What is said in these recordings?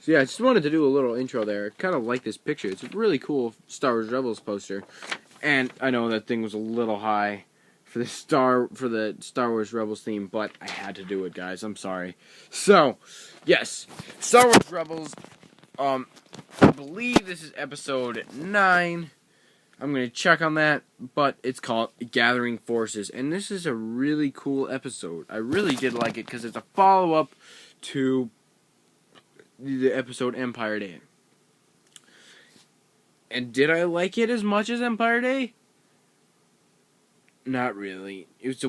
So yeah, I just wanted to do a little intro there. I kind of like this picture. It's a really cool Star Wars Rebels poster. And I know that thing was a little high for the Star Wars Rebels theme, but I had to do it, guys. I'm sorry. So, yes, Star Wars Rebels. I believe this is episode 9. I'm going to check on that, but it's called Gathering Forces, and this is a really cool episode. I really did like it because it's a follow-up to the episode Empire Day. And did I like it as much as Empire Day? Not really. It was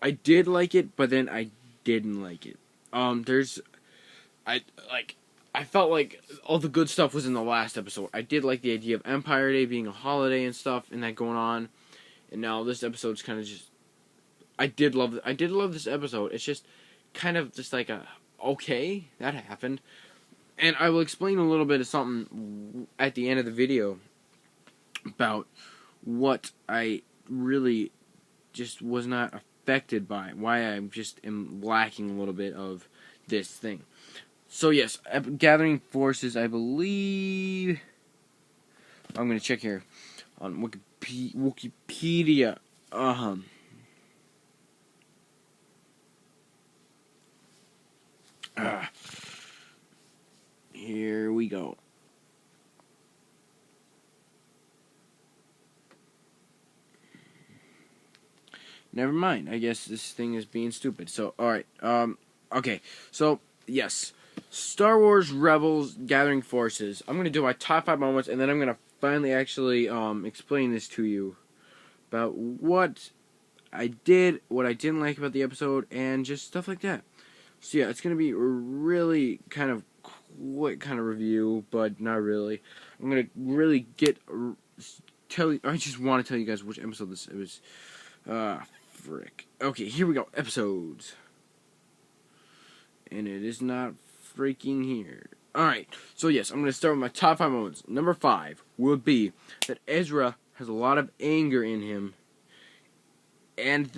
I did like it, but then I didn't like it. I felt like all the good stuff was in the last episode. I did like the idea of Empire Day being a holiday and stuff and that going on. And now this episode's kind of just I did love this episode. It's just kind of just like okay, that happened. And I will explain a little bit of something at the end of the video about what I really just was not affected by, why I just am lacking a little bit of this thing. So yes, Gathering Forces, I believe, I'm going to check here on Wikipedia. Here we go. Never mind. I guess this thing is being stupid. So, alright. Okay. So, yes. Star Wars Rebels Gathering Forces. I'm going to do my top 5 moments, and then I'm going to finally actually explain this to you about what I did, what I didn't like about the episode, and just stuff like that. So, yeah, it's going to be a really kind of quick kind of review, but not really. I'm going to really I just want to tell you guys which episode this was. Frick. Okay, here we go. Episodes. And it is not freaking here. Alright, so yes, I'm going to start with my top 5 moments. Number 5 would be that Ezra has a lot of anger in him. And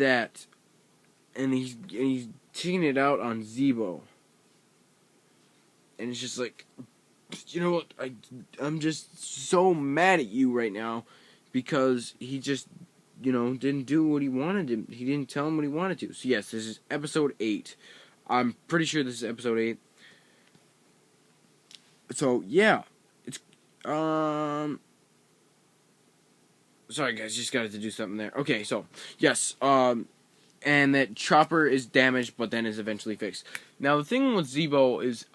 he's taking it out on Zebo. And it's just like, you know what, I'm just so mad at you right now because he just, didn't do what he wanted to. He didn't tell him what he wanted to. So yes, this is episode 8. I'm pretty sure this is episode 8. So yeah, it's sorry guys, just got to do something there. Okay, so yes, and that Chopper is damaged, but then is eventually fixed. Now the thing with Zebo is,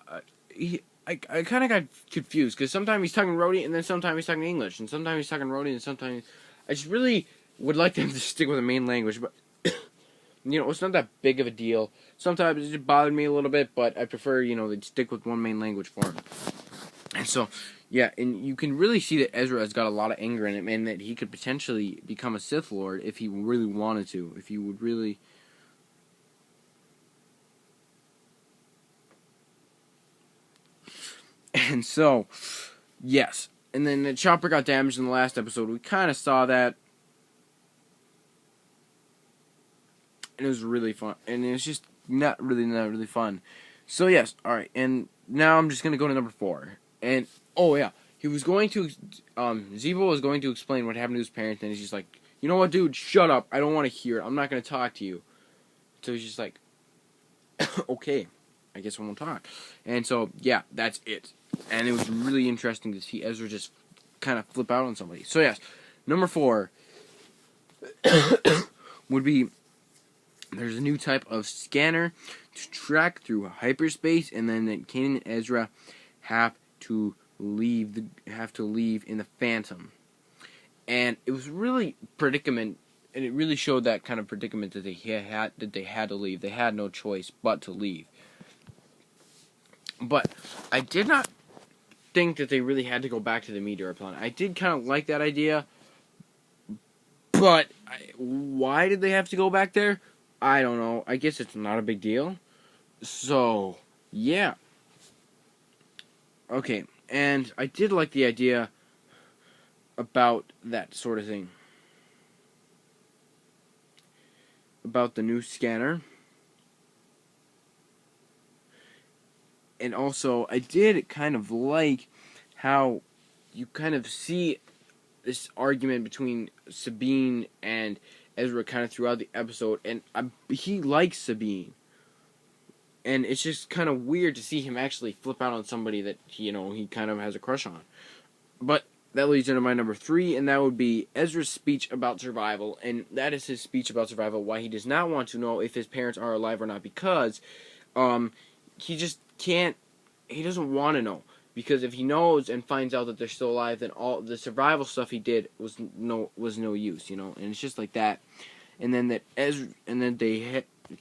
I kind of got confused because sometimes he's talking Rhodey and then sometimes he's talking English, and sometimes he's talking Rhodey and sometimes I just really would like them to stick with the main language, but it's not that big of a deal. Sometimes it just bothered me a little bit, but I prefer, they'd stick with one main language for him. And so, yeah, and you can really see that Ezra has got a lot of anger in him, and that he could potentially become a Sith Lord if he really wanted to, if he would really. And so, yes. And then the Chopper got damaged in the last episode. We kind of saw that. And it was really fun. And it was just not really fun. So, yes. Alright. And now I'm just going to go to number 4. And, oh, yeah. He was going to, Zebo was going to explain what happened to his parents. And he's just like, you know what, dude? Shut up. I don't want to hear it. I'm not going to talk to you. So he's just like, okay. I guess I won't talk. And so, yeah, that's it. And it was really interesting to see Ezra just kind of flip out on somebody. So, yes, number 4 would be there's a new type of scanner to track through hyperspace, and then that Kanan and Ezra have to leave in the Phantom. And it was really predicament, and it really showed that kind of predicament that they had to leave. They had no choice but to leave. But I did not think that they really had to go back to the meteor planet. I did kind of like that idea, but why did they have to go back there? I don't know. I guess it's not a big deal. So, yeah. Okay, and I did like the idea about that sort of thing. About the new scanner. And also, I did kind of like how you kind of see this argument between Sabine and Ezra kind of throughout the episode, and he likes Sabine. And it's just kind of weird to see him actually flip out on somebody that, he kind of has a crush on. But that leads into my number 3, and that would be Ezra's speech about survival. And that is his speech about survival, why he does not want to know if his parents are alive or not, because he just can't, he doesn't want to know. Because if he knows and finds out that they're still alive, then all the survival stuff he did was no use, And it's just like that. And then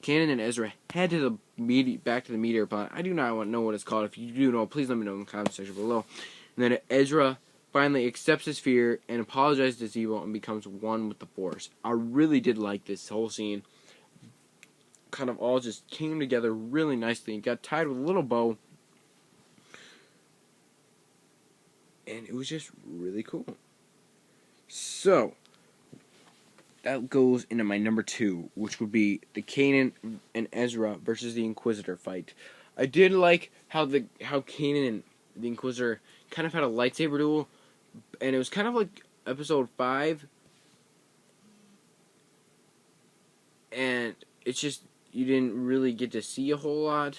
Kanan and Ezra head to back to the meteor planet. I do not want to know what it's called. If you do know, please let me know in the comment section below. And then Ezra finally accepts his fear and apologizes to Zebo and becomes one with the Force. I really did like this whole scene. Kind of all just came together really nicely and got tied with a little bow. And it was just really cool. So, that goes into my number 2, which would be the Kanan and Ezra versus the Inquisitor fight. I did like how Kanan and the Inquisitor kind of had a lightsaber duel, and it was kind of like episode 5, and it's just, you didn't really get to see a whole lot,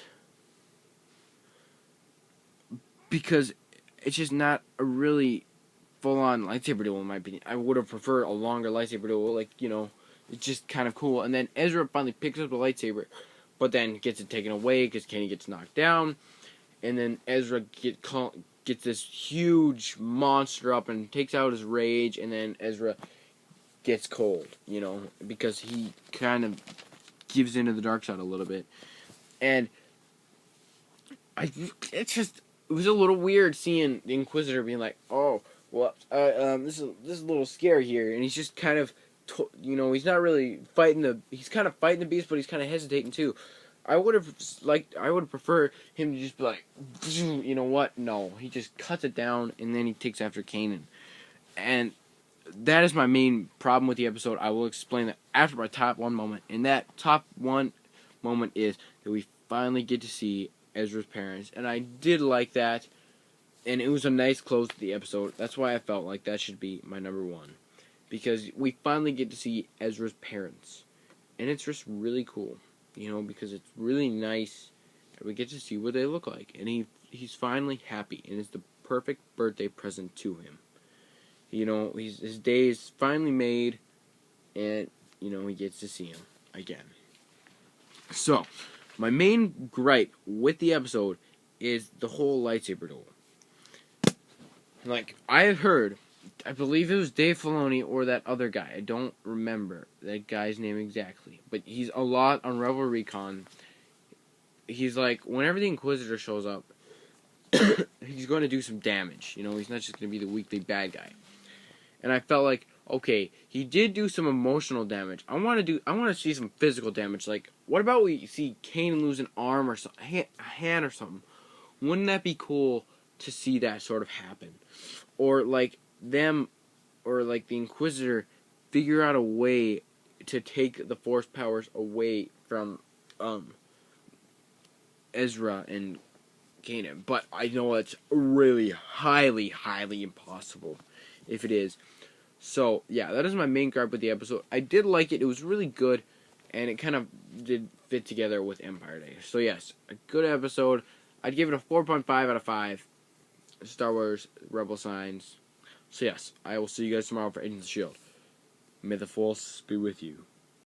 because it's just not a really full-on lightsaber duel, in my opinion. I would have preferred a longer lightsaber duel, it's just kind of cool. And then Ezra finally picks up the lightsaber, but then gets it taken away because Kenny gets knocked down. And then Ezra gets this huge monster up and takes out his rage, and then Ezra gets cold, because he kind of gives into the dark side a little bit. And it was a little weird seeing the Inquisitor being like, oh, well, this is a little scary here, and he's just kind of, he's not really he's kind of fighting the beast, but he's kind of hesitating too. I would have preferred him to just be like, you know what? No, he just cuts it down, and then he takes after Kanan, and that is my main problem with the episode. I will explain that after my top 1 moment, and that top 1 moment is that we finally get to see Ezra's parents, and I did like that. And it was a nice close to the episode. That's why I felt like that should be my number 1. Because we finally get to see Ezra's parents. And it's just really cool. Because it's really nice that we get to see what they look like. And he's finally happy. And it's the perfect birthday present to him. His day is finally made. And, he gets to see him again. So, my main gripe with the episode is the whole lightsaber duel. I have heard, I believe it was Dave Filoni or that other guy. I don't remember that guy's name exactly. But he's a lot on Rebel Recon. He's like, whenever the Inquisitor shows up, he's going to do some damage. He's not just going to be the weekly bad guy. And I felt like, okay, he did do some emotional damage. I want to see some physical damage. Like, what about we see Kanan lose an arm or something, a hand or something? Wouldn't that be cool to see that sort of happen? Or the Inquisitor figure out a way to take the Force powers away from Ezra and Kanan. But I know it's really highly, highly impossible if it is. So, yeah, that is my main gripe with the episode. I did like it. It was really good, and it kind of did fit together with Empire Day. So, yes, a good episode. I'd give it a 4.5 out of 5. Star Wars Rebel Signs. So yes, I will see you guys tomorrow for Agents of S.H.I.E.L.D. May the Force be with you.